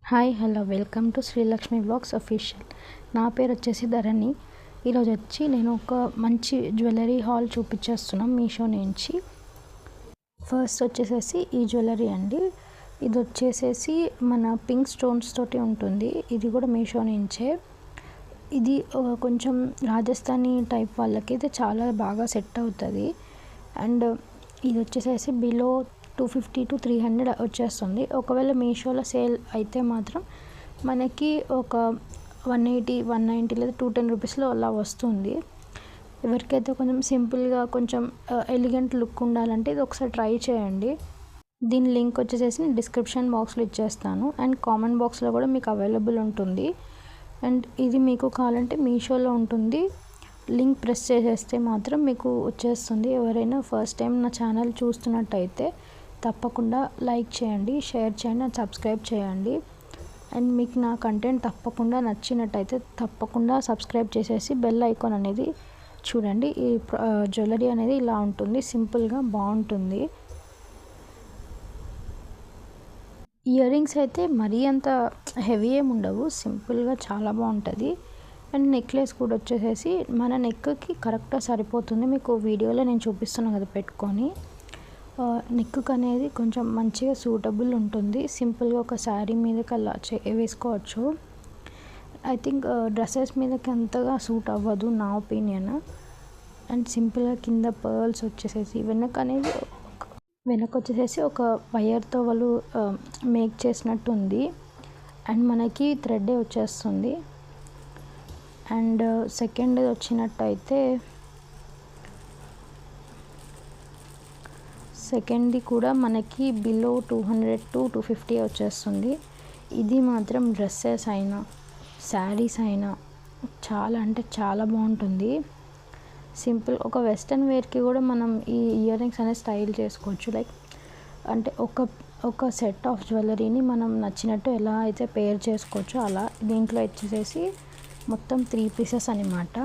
Hi hello welcome to Srilakshmi blogs official. నా పేరు వచ్చేసి ధరణి. ఈరోజు వచ్చి నేను ఒక మంచి జ్యువెలరీ హాల్ చూపించేస్తున్నాం మీషో నుంచి. ఫస్ట్ వచ్చేసేసి ఈ జ్యువెలరీ అండి. ఇది వచ్చేసేసి మన పింక్ స్టోన్స్ తోటి ఉంటుంది. ఇది కూడా మీషో నుంచే. ఇది కొంచెం రాజస్థానీ టైప్ వాళ్ళకి అయితే చాలా బాగా సెట్ అవుతుంది. అండ్ ఇది వచ్చేసేసి బిలో 250 to 300 వచ్చేస్తుంది. ఒకవేళ మీషోలో సేల్ అయితే మాత్రం మనకి ఒక 180, 190 లేదా 210 రూపీస్లో అలా వస్తుంది. ఎవరికైతే కొంచెం సింపుల్గా కొంచెం ఎలిగెంట్ లుక్ ఉండాలంటే ఇది ఒకసారి ట్రై చేయండి. దీని లింక్ వచ్చేసేసి నేను డిస్క్రిప్షన్ బాక్స్లో ఇచ్చేస్తాను అండ్ కామెంట్ బాక్స్లో కూడా మీకు అవైలబుల్ ఉంటుంది. అండ్ ఇది మీకు కావాలంటే మీషోలో ఉంటుంది. లింక్ ప్రెస్ చేసేస్తే మాత్రం మీకు వచ్చేస్తుంది. ఎవరైనా ఫస్ట్ టైం నా ఛానల్ చూస్తున్నట్టయితే తప్పకుండా లైక్ చేయండి, షేర్ చేయండి అండ్ సబ్స్క్రైబ్ చేయండి. అండ్ మీకు నా కంటెంట్ తప్పకుండా నచ్చినట్టయితే తప్పకుండా సబ్స్క్రైబ్ చేసేసి బెల్ ఐకాన్ అనేది చూడండి. ఈ జ్యువెలరీ అనేది ఇలా ఉంటుంది, సింపుల్గా బాగుంటుంది. ఇయర్ రింగ్స్ అయితే మరీ అంత హెవీ ఏమి ఉండవు, సింపుల్గా చాలా బాగుంటుంది. అండ్ నెక్లెస్ కూడా వచ్చేసేసి మన నెక్కి కరెక్ట్గా సరిపోతుంది. మీకు వీడియోలో నేను చూపిస్తున్నాను కదా పెట్టుకొని. నెక్కు అనేది కొంచెం మంచిగా సూటబుల్ ఉంటుంది. సింపుల్గా ఒక శారీ మీదకి అలా వేసుకోవచ్చు. ఐ థింక్ డ్రెస్సెస్ మీదకి అంతగా సూట్ అవ్వదు నా ఒపీనియన్. అండ్ సింపుల్గా కింద పర్ల్స్ వచ్చేసేసి వెనక వచ్చేసేసి ఒక వైర్తో వాళ్ళు మేక్ చేసినట్టు ఉంది. అండ్ మనకి థ్రెడ్ వచ్చేస్తుంది. అండ్ సెకండ్ వచ్చినట్టయితే సెకండ్ది కూడా మనకి బిలో 200 to 250 వచ్చేస్తుంది. ఇది మాత్రం డ్రెస్సెస్ అయినా శారీస్ అయినా చాలా అంటే చాలా బాగుంటుంది. సింపుల్ ఒక వెస్ట్రన్ వేర్కి కూడా మనం ఈ ఇయర్ రింగ్స్ అనేది స్టైల్ చేసుకోవచ్చు. లైక్ అంటే ఒక సెట్ ఆఫ్ జ్యువెలరీని మనం నచ్చినట్టు ఎలా అయితే పేర్ చేసుకోవచ్చో అలా. దీంట్లో వచ్చేసేసి మొత్తం 3 పీసెస్ అనమాట.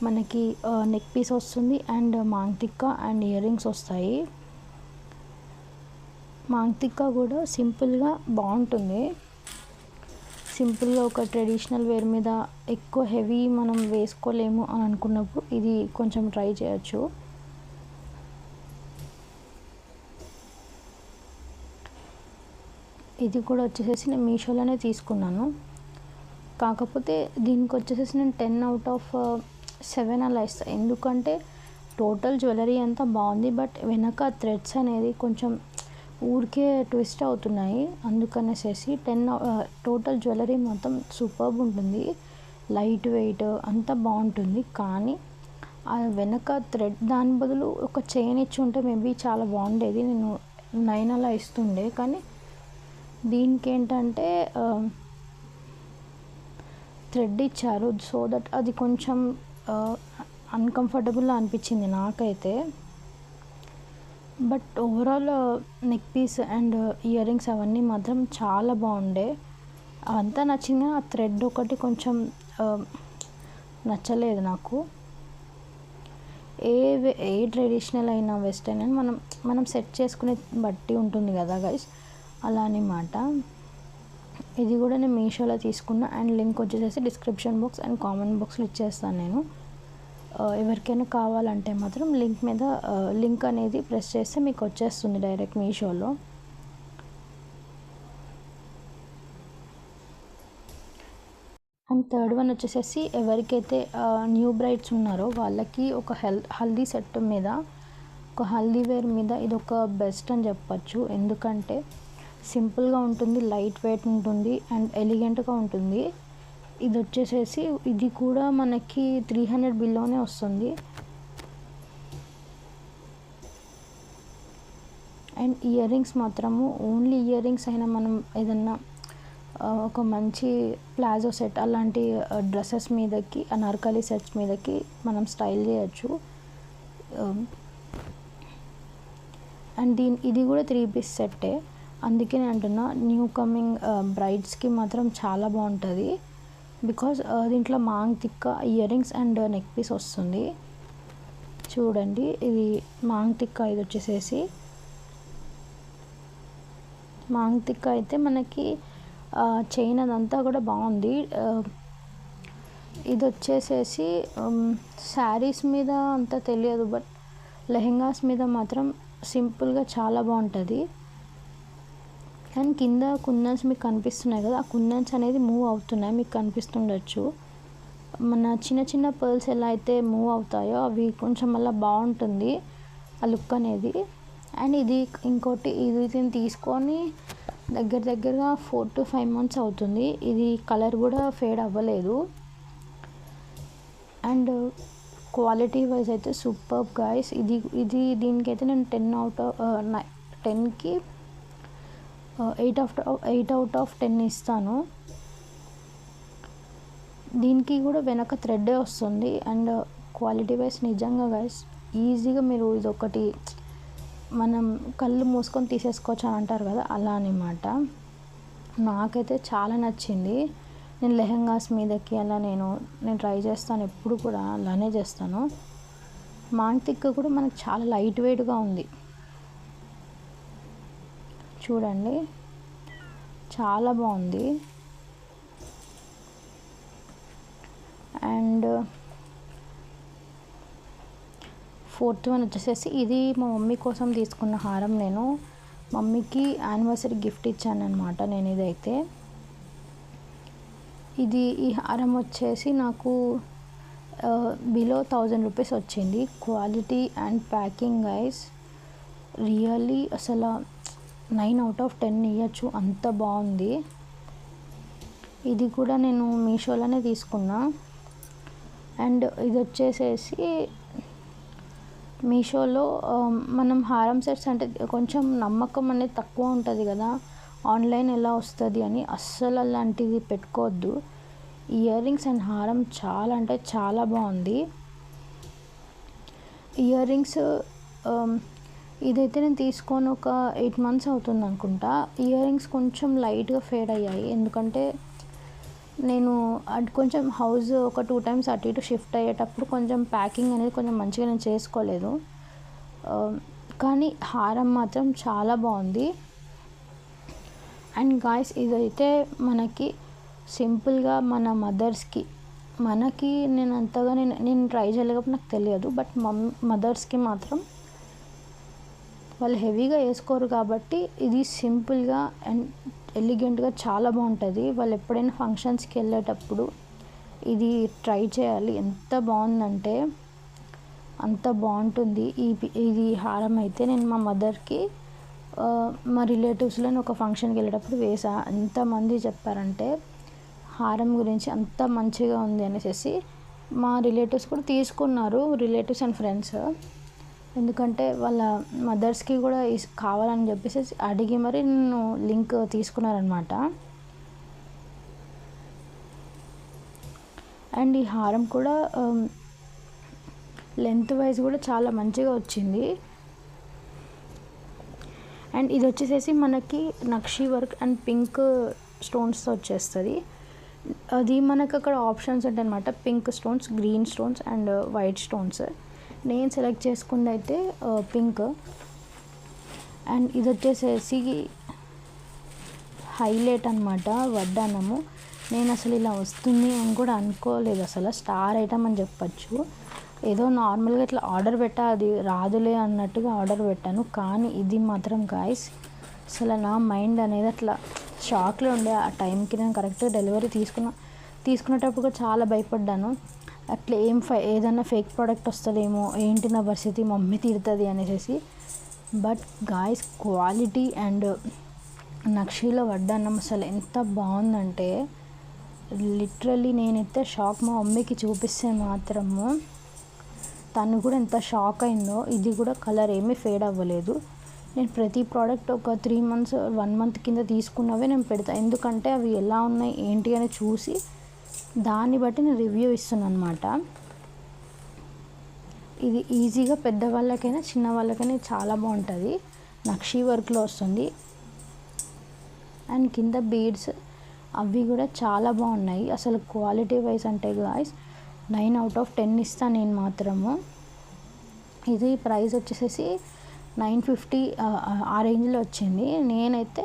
మనకి నెక్ పీస్ వస్తుంది and maang tikka and ear rings వస్తాయి. మాంగ్టిక్కా కూడా సింపుల్గా బాగుంటుంది. సింపుల్గా ఒక ట్రెడిషనల్ వేర్ మీద ఎక్కువ హెవీ మనం వేసుకోలేము అని అనుకున్నప్పుడు ఇది కొంచెం ట్రై చేయొచ్చు. ఇది కూడా వచ్చేసేసి నేను మీషోలోనే తీసుకున్నాను. కాకపోతే దీనికి వచ్చేసేసి నేను 10 out of 7 అలా ఇస్తాను. ఎందుకంటే టోటల్ జ్యువెలరీ అంతా బాగుంది, బట్ వెనక థ్రెడ్స్ అనేది కొంచెం ఊరికే ట్విస్ట్ అవుతున్నాయి. అందుకనేసేసి 10 టోటల్ జ్యువెలరీ మొత్తం సూపర్బ్ ఉంటుంది. లైట్ వెయిట్ అంతా బాగుంటుంది. కానీ ఆ వెనక థ్రెడ్ దాని బదులు ఒక చైన్ ఇచ్చి ఉంటే మేబీ చాలా బాగుండేది. నేను 9 అలా ఇస్తుండే. కానీ దీనికి ఏంటంటే థ్రెడ్ ఇచ్చారు. సో దట్ అది కొంచెం అన్కంఫర్టబుల్గా అనిపించింది నాకైతే. But overall neckpiece and earrings అవన్నీ మాత్రం చాలా బాగుండే. అవంతా నచ్చింది. ఆ థ్రెడ్ ఒకటి కొంచెం నచ్చలేదు నాకు. ఏ ట్రెడిషనల్ అయినా వెస్టర్న్ అని మనం సెట్ చేసుకునే బట్టి ఉంటుంది కదా గైస్, అలా అన్నమాట. ఇది కూడా నేను మీషోలో తీసుకున్నా అండ్ లింక్ వచ్చేసేసి డిస్క్రిప్షన్ బాక్స్ అండ్ కామెంట్ బాక్స్లో ఇచ్చేస్తాను నేను. ఎవరికైనా కావాలంటే మాత్రం లింక్ అనేది ప్రెస్ చేస్తే మీకు వచ్చేస్తుంది డైరెక్ట్ మీషోలో. అండ్ థర్డ్ వన్ వచ్చేసేసి ఎవరికైతే న్యూ బ్రైడ్స్ ఉన్నారో వాళ్ళకి ఒక హల్దీ సెట్ మీద, ఒక హల్దీ వేర్ మీద ఇది ఒక బెస్ట్ అని చెప్పచ్చు. ఎందుకంటే సింపుల్గా ఉంటుంది, లైట్ వెయిట్ ఉంటుంది అండ్ ఎలిగెంట్గా ఉంటుంది. ఇది వచ్చేసేసి ఇది కూడా మనకి 300 బిల్లోనే వస్తుంది. అండ్ ఇయర్ రింగ్స్ మాత్రము ఓన్లీ ఇయర్ రింగ్స్ అయినా మనం ఏదన్నా ఒక మంచి ప్లాజో సెట్ అలాంటి డ్రెస్సెస్ మీదకి, అనార్కలి సెట్స్ మీదకి మనం స్టైల్ చేయొచ్చు. అండ్ ఇది కూడా 3 పీస్ సెట్టే. అందుకే నేను అంటున్నా న్యూ కమింగ్ బ్రైడ్స్కి మాత్రం చాలా బాగుంటుంది. బికాజ్ దీంట్లో maang tikka earrings and neck piece వస్తుంది. చూడండి, ఇది మాంగ్టిక్కా. ఇది వచ్చేసేసి మాంగ్టిక్కా అయితే మనకి చైన్ అదంతా కూడా బాగుంది. ఇది వచ్చేసేసి శారీస్ మీద అంత తెలియదు, బట్ లెహెంగాస్ మీద మాత్రం సింపుల్గా చాలా బాగుంటుంది. అండ్ కింద కుందన్స్ మీకు కనిపిస్తున్నాయి కదా, ఆ కుందన్స్ అనేది మూవ్ అవుతున్నాయి, మీకు కనిపిస్తుండొచ్చు. మన చిన్న చిన్న పర్ల్స్ ఎలా అయితే మూవ్ అవుతాయో అవి కొంచెం అలా బాగుంటుంది ఆ లుక్ అనేది. అండ్ ఇది ఇంకోటి, ఇది నేను తీసుకొని దగ్గరగా 4 to 5 months అవుతుంది. ఇది కలర్ కూడా ఫేడ్ అవ్వలేదు. అండ్ క్వాలిటీ వైజ్ అయితే సూపర్ గైస్. దీనికైతే నేను 10కి 8 out of 10 ఇస్తాను. దీనికి కూడా వెనక థ్రెడ్డే వస్తుంది. అండ్ క్వాలిటీ వైజ్ నిజంగా గైస్ ఈజీగా మీరు ఇదొకటి మనం కళ్ళు మూసుకొని తీసేసుకోవచ్చు అని అంటారు కదా, అలా అనమాట. నాకైతే చాలా నచ్చింది. నేను లెహెంగాస్ మీదకి అలా నేను ట్రై చేస్తాను, ఎప్పుడు కూడా అలానే చేస్తాను. మాంటిక్ కూడా మనకు చాలా లైట్ వెయిట్గా ఉంది చూడండి, చాలా బాగుంది. అండ్ 4th వన్ వచ్చేసేసి ఇది మా మమ్మీ కోసం తీసుకున్న హారం. నేను మమ్మీకి యానివర్సరీ గిఫ్ట్ ఇచ్చాను అనమాట నేను. ఇదైతే ఈ హారం వచ్చేసి నాకు బిలో 1000 రూపీస్ వచ్చింది. Quality and packing guys really అసలు 9 out of 10 ఇవ్వచ్చు, అంత బాగుంది. ఇది కూడా నేను మీషోలోనే తీసుకున్నా. అండ్ ఇది వచ్చేసేసి మీషోలో మనం హారం సెట్స్ అంటే కొంచెం నమ్మకం అనేది తక్కువ ఉంటుంది కదా, ఆన్లైన్ ఎలా వస్తుంది అని. అస్సలు అలాంటిది పెట్టుకోవద్దు. ఇయర్ రింగ్స్ అండ్ హారం చాలా అంటే చాలా బాగుంది. ఇయర్ రింగ్స్ ఇదైతే నేను తీసుకొని ఒక 8 months అవుతుంది అనుకుంటా. ఇయర్ రింగ్స్ కొంచెం లైట్గా ఫేడ్ అయ్యాయి, ఎందుకంటే నేను అది కొంచెం హౌస్ ఒక 2 times అటు ఇటు షిఫ్ట్ అయ్యేటప్పుడు కొంచెం ప్యాకింగ్ అనేది కొంచెం మంచిగా నేను చేసుకోలేదు. కానీ హారం మాత్రం చాలా బాగుంది. అండ్ గాయ్స్ ఇదైతే మనకి సింపుల్గా మన మదర్స్కి, మనకి నేను అంతగా నేను ట్రై చేయలేకపోతే నాకు తెలియదు, బట్ మదర్స్కి మాత్రం వాళ్ళు హెవీగా వేసుకోరు కాబట్టి ఇది సింపుల్గా అండ్ ఎలిగెంట్గా చాలా బాగుంటుంది. వాళ్ళు ఎప్పుడైనా ఫంక్షన్స్కి వెళ్ళేటప్పుడు ఇది ట్రై చేయాలి, ఎంత బాగుందంటే అంత బాగుంటుంది. ఇది హారం అయితే నేను మా మదర్కి మా రిలేటివ్స్లో ఒక ఫంక్షన్కి వెళ్ళేటప్పుడు వేసా. ఎంతమంది చెప్పారంటే హారం గురించి అంత మంచిగా ఉంది అనేసి. మా రిలేటివ్స్ కూడా తీసుకున్నారు, రిలేటివ్స్ అండ్ ఫ్రెండ్స్, ఎందుకంటే వాళ్ళ మదర్స్కి కూడా కావాలని చెప్పేసి అడిగి మరి నేను లింక్ తీసుకున్నారనమాట. అండ్ ఈ హారం కూడా లెంత్ వైజ్ కూడా చాలా మంచిగా వచ్చింది. అండ్ ఇది వచ్చేసేసి మనకి నక్షి వర్క్ అండ్ పింక్ స్టోన్స్తో వచ్చేస్తుంది. అది మనకు అక్కడ ఆప్షన్స్ ఉంటాయి అనమాట, pink stones, green stones and white stones. నేను సెలెక్ట్ చేసుకుంది అయితే పింక్. అండ్ ఇది వచ్చేసేసి హైలైట్ అనమాట, వడ్డానము. నేను అసలు ఇలా వస్తుంది అని కూడా అనుకోలేదు, అసలు స్టార్ ఐటమ్ అని చెప్పచ్చు. ఏదో నార్మల్గా ఇట్లా ఆర్డర్ పెట్టా, అది రాదులే అన్నట్టుగా ఆర్డర్ పెట్టాను. కానీ ఇది మాత్రం గాయ్స్ అసలు నా మైండ్ అనేది అట్లా షాక్లో ఉండే. ఆ టైంకి నేను కరెక్ట్గా డెలివరీ తీసుకునేటప్పుడు కూడా చాలా భయపడ్డాను. అట్లా ఏదన్నా ఫేక్ ప్రోడక్ట్ వస్తుందేమో, ఏంటి నా పరిస్థితి, మమ్మీ తిడుతుంది అనేసి. బట్ గాయ్స్ క్వాలిటీ అండ్ నక్షీలో వడ్డాన్నం అసలు ఎంత బాగుందంటే లిటరల్లీ నేనైతే షాక్. మా మమ్మీకి చూపిస్తే మాత్రము తను కూడా ఎంత షాక్ అయిందో. ఇది కూడా కలర్ ఏమీ ఫేడ్ అవ్వలేదు. నేను ప్రతి ప్రోడక్ట్ ఒక 3 months 1 month కింద తీసుకున్నవే నేను పెడతాను, ఎందుకంటే అవి ఎలా ఉన్నాయి ఏంటి అని చూసి దాన్ని బట్టి నేను రివ్యూ ఇస్తున్నాను అనమాట. ఇది ఈజీగా పెద్దవాళ్ళకైనా చిన్న వాళ్ళకైనా చాలా బాగుంటుంది. నక్షీ వర్క్లో వస్తుంది. అండ్ కింద బీడ్స్ అవి కూడా చాలా బాగున్నాయి. అసలు క్వాలిటీ వైజ్ అంటే గాయ్స్ 9 out of 10 ఇస్తాను నేను మాత్రము. ఇది ప్రైస్ వచ్చేసేసి 950 ఆ రేంజ్లో వచ్చింది. నేనైతే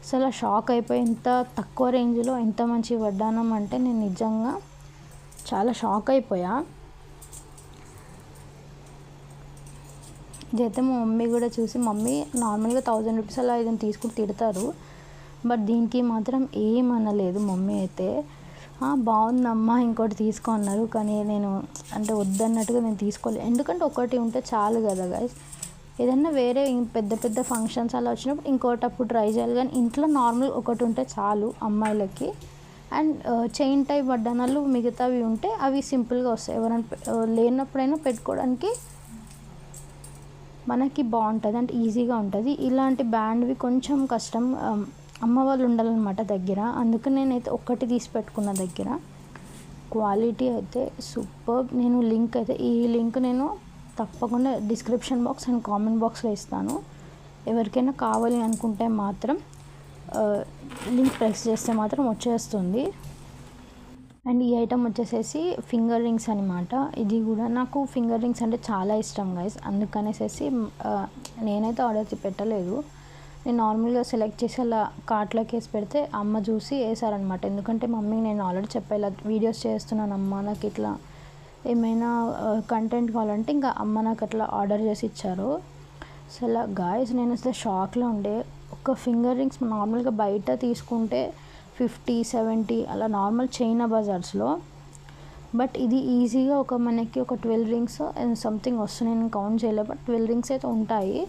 అసలు షాక్ అయిపోయి, ఇంత తక్కువ రేంజ్లో ఇంత మంచి వడ్డానం అంటే నేను నిజంగా చాలా షాక్ అయిపోయా. ఇదైతే మా మమ్మీ కూడా చూసి, మమ్మీ నార్మల్గా 1000 రూపీస్ అలా ఇదని తీసుకుని తిడతారు, బట్ దీనికి మాత్రం ఏమనలేదు మమ్మీ అయితే. బాగుందమ్మా ఇంకోటి తీసుకో అన్నారు, కానీ నేను అంటే వద్దన్నట్టుగా నేను తీసుకోలేదు. ఎందుకంటే ఒకటి ఉంటే చాలు కదా గైస్. ఏదన్నా వేరే పెద్ద పెద్ద ఫంక్షన్స్ అలా వచ్చినప్పుడు ఇంకోటి అప్పుడు ట్రై చేయాలి, కానీ ఇంట్లో నార్మల్ ఒకటి ఉంటే చాలు అమ్మాయిలకి. అండ్ చైన్ టైప్ వడ్డానాలు మిగతావి ఉంటే అవి సింపుల్గా వస్తాయి, ఎవరైనా లేనప్పుడైనా పెట్టుకోవడానికి మనకి బాగుంటుంది, అంటే ఈజీగా ఉంటుంది. ఇలాంటి బ్యాండ్వి కొంచెం కష్టం, అమ్మ వాళ్ళు ఉండాలన్నమాట దగ్గర, అందుకని నేనైతే ఒక్కటి తీసి పెట్టుకున్న దగ్గర. క్వాలిటీ అయితే సూపర్. నేను లింక్ అయితే ఈ లింక్ నేను తప్పకుండా డిస్క్రిప్షన్ బాక్స్ అండ్ కామెంట్ బాక్స్లో ఇస్తాను. ఎవరికైనా కావాలి అనుకుంటే మాత్రం లింక్ ప్రెస్ చేస్తే మాత్రం వచ్చేస్తుంది. అండ్ ఈ ఐటమ్ వచ్చేసేసి ఫింగర్ రింగ్స్ అనమాట. ఇది కూడా నాకు ఫింగర్ రింగ్స్ అంటే చాలా ఇష్టం గైస్, అందుకనేసేసి నేనైతే ఆర్డర్ పెట్టలేదు. నేను నార్మల్గా సెలెక్ట్ చేసి అలా కార్ట్లోకి వేసి పెడితే అమ్మ చూసి వేసారనమాట. ఎందుకంటే మమ్మీ నేను ఆల్రెడీ చెప్పా, ఇలా వీడియోస్ చేస్తున్నాను అమ్మ, నాకు ఇట్లా ఏమైనా కంటెంట్ కావాలంటే ఇంకా అమ్మ నాకు అట్లా ఆర్డర్ చేసి ఇచ్చారు. అసలు గాయస్ నేను అసలు షాక్లో ఉండే. ఒక ఫింగర్ రింగ్స్ నార్మల్గా బయట తీసుకుంటే 50-70 అలా నార్మల్ చైనా బజార్స్లో, బట్ ఇది ఈజీగా మనకి ఒక 12 రింగ్స్ అండ్ సంథింగ్ వస్తున్నాయి, నేను కౌంట్ చేయలేదు, బట్ 12 రింగ్స్ అయితే ఉంటాయి.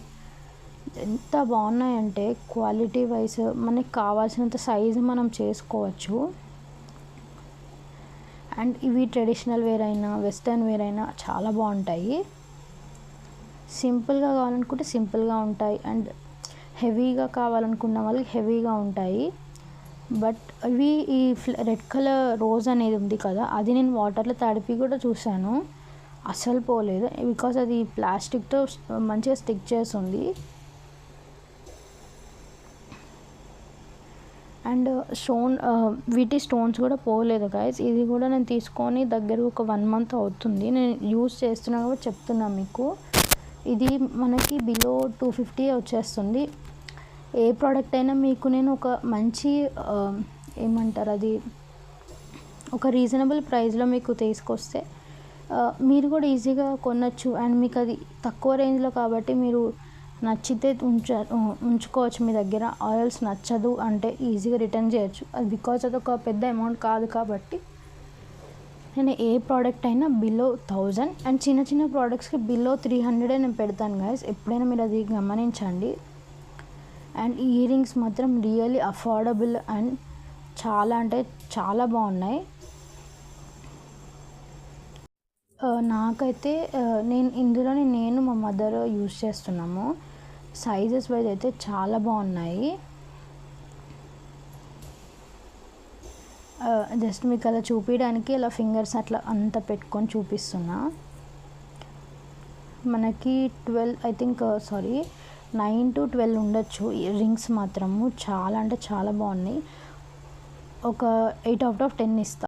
ఎంత బాగున్నాయంటే క్వాలిటీ వైజ్ మనకి కావాల్సినంత సైజు మనం చేసుకోవచ్చు. అండ్ ఇవి ట్రెడిషనల్ వేర్ అయినా వెస్టర్న్ వేర్ అయినా చాలా బాగుంటాయి. సింపుల్గా కావాలనుకుంటే సింపుల్గా ఉంటాయి, అండ్ హెవీగా కావాలనుకున్న వాళ్ళకి హెవీగా ఉంటాయి. బట్ ఇవి ఈ రెడ్ కలర్ రోజ్ అనేది ఉంది కదా, అది నేను వాటర్లో తడిపి కూడా చూశాను, అస్సలు పోలేదు, బికాజ్ అది ప్లాస్టిక్తో మంచిగా స్టిక్ చేసి ఉంది. అండ్ వీటి స్టోన్స్ కూడా పోలేదు గైస్. ఇది కూడా నేను తీసుకొని దగ్గర ఒక 1 మంత్ అవుతుంది, నేను యూజ్ చేస్తున్నా కూడా చెప్తున్నా మీకు. ఇది మనకి బిలో 250 వచ్చేస్తుంది. ఏ ప్రోడక్ట్ అయినా మీకు నేను ఒక మంచి ఏమంటారు అది ఒక రీజనబుల్ ప్రైస్లో మీకు తీసుకొస్తే మీరు కూడా ఈజీగా కొనచ్చు. అండ్ మీకు అది తక్కువ రేంజ్లో కాబట్టి మీరు నచ్చితే ఉంచుకోవచ్చు మీ దగ్గర, ఆయిల్స్ నచ్చదు అంటే ఈజీగా రిటర్న్ చేయొచ్చు. అది బికాజ్ అది ఒక పెద్ద అమౌంట్ కాదు కాబట్టి నేను ఏ ప్రోడక్ట్ అయినా బిలో 1000 అండ్ చిన్న చిన్న ప్రోడక్ట్స్కి బిలో 300 నేను పెడతాను గైస్, ఎప్పుడైనా మీరు అది గమనించండి. అండ్ ఈ ఇయర్ రింగ్స్ మాత్రం రియల్లీ అఫోర్డబుల్ అండ్ చాలా అంటే చాలా బాగున్నాయి. నాకైతే నేను మా మదర్ యూజ్ చేస్తున్నాము. సైజెస్ వైజ్ అయితే చాలా బాగున్నాయి. జస్ట్ మీకు అలా చూపించడానికి అలా ఫింగర్స్ అట్లా అంతా పెట్టుకొని చూపిస్తున్నా. మనకి 9 to 12 ఉండొచ్చు ఇయర్ రింగ్స్ మాత్రము. చాలా అంటే చాలా బాగున్నాయి. ఒక 8 out of 10 ఇస్తా.